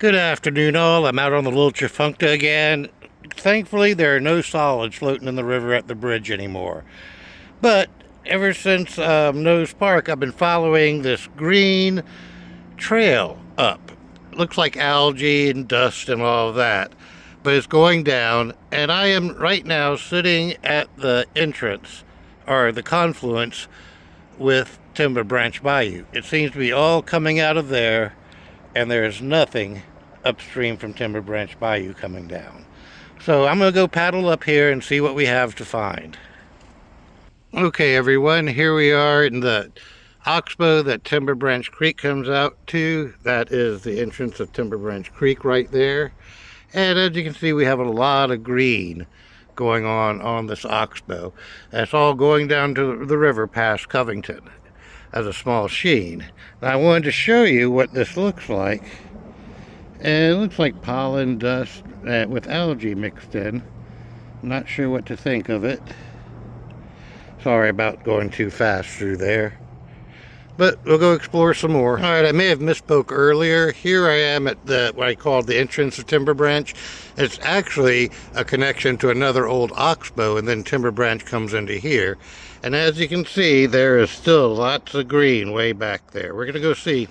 Good afternoon, all. I'm out on the Little Tchefuncte again. Thankfully, there are no solids floating in the river at the bridge anymore. But ever since Nose Park, I've been following this green trail up. It looks like algae and dust and all of that, but it's going down, and I am right now sitting at the entrance, or the confluence, with Timber Branch Bayou. It seems to be all coming out of there, and there's nothing upstream from Timber Branch Bayou coming down. So I'm going to go paddle up here and see what we have to find. Okay, everyone, here we are in the oxbow that Timber Branch Creek comes out to. That is the entrance of Timber Branch Creek right there. And as you can see, we have a lot of green going on this oxbow. That's all going down to the river past Covington as a small sheen. Now, I wanted to show you what this looks like. And it looks like pollen dust with algae mixed in. I'm not sure what to think of it. Sorry about going too fast through there. But we'll go explore some more. Alright, I may have misspoke earlier. Here I am at what I call the entrance of Timber Branch. It's actually a connection to another old oxbow, and then Timber Branch comes into here. And as you can see, there is still lots of green way back there. We're going to go see.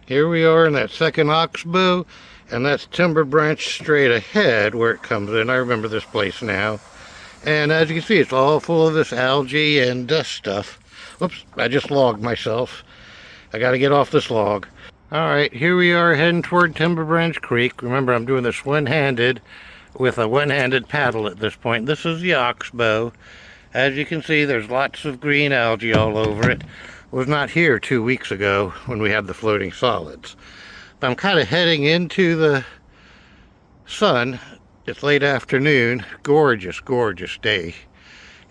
Here we are in that second oxbow, and that's Timber Branch straight ahead where it comes in. I remember this place now. And as you can see, it's all full of this algae and dust stuff. Whoops, I just logged myself. I got to get off this log. Alright, here we are heading toward Timber Branch Creek. Remember, I'm doing this one-handed with a one-handed paddle at this point. This is the oxbow. As you can see, there's lots of green algae all over it. Was not here 2 weeks ago when we had the floating solids. But I'm kind of heading into the sun. It's late afternoon. Gorgeous, gorgeous day.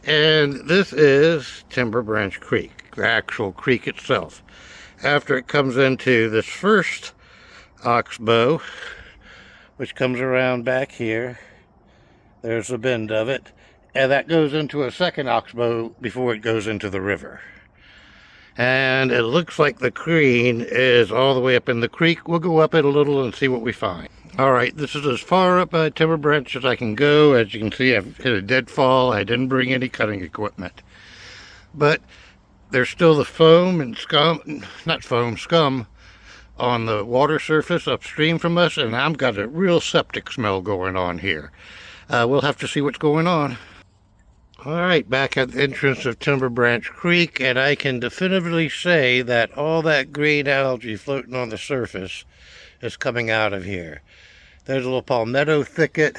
And this is Timber Branch Creek, the actual creek itself. After it comes into this first oxbow, which comes around back here, there's a bend of it, and that goes into a second oxbow before it goes into the river. And it looks like the green is all the way up in the creek. We'll go up it a little and see what we find. Alright, this is as far up Timber Branch as I can go. As you can see, I've hit a deadfall. I didn't bring any cutting equipment. But there's still the foam and scum, not foam, scum, on the water surface upstream from us, and I've got a real septic smell going on here. We'll have to see what's going on. Alright, back at the entrance of Timber Branch Creek, and I can definitively say that all that green algae floating on the surface is coming out of here. There's a little palmetto thicket.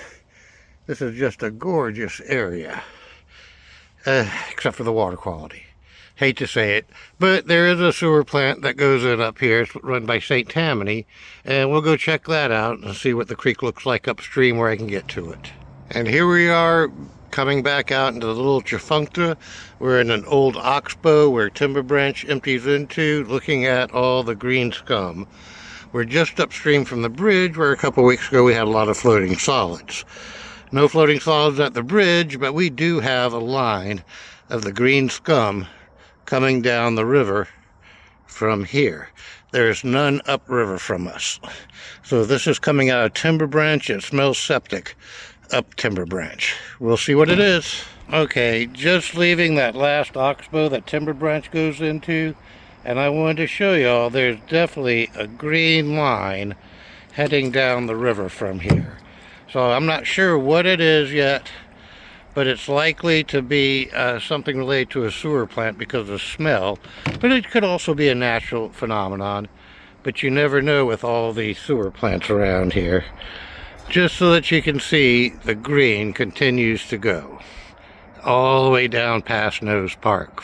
This is just a gorgeous area, except for the water quality. Hate to say it, but there is a sewer plant that goes in up here. It's run by St. Tammany, and we'll go check that out and see what the creek looks like upstream where I can get to it. And here we are coming back out into the Little Tchefuncte. We're in an old oxbow where Timber Branch empties into, looking at all the green scum. We're just upstream from the bridge where a couple weeks ago we had a lot of floating solids. No floating solids at the bridge, but we do have a line of the green scum coming down the river from here. There's none upriver from us. So this is coming out of Timber Branch. It smells septic up Timber Branch. We'll see what it is. Okay, just leaving that last oxbow that Timber Branch goes into, and I wanted to show y'all there's definitely a green line heading down the river from here. So I'm not sure what it is yet, but it's likely to be something related to a sewer plant because of smell. But it could also be a natural phenomenon. But you never know with all the sewer plants around here. Just so that you can see, the green continues to go all the way down past Nose Park.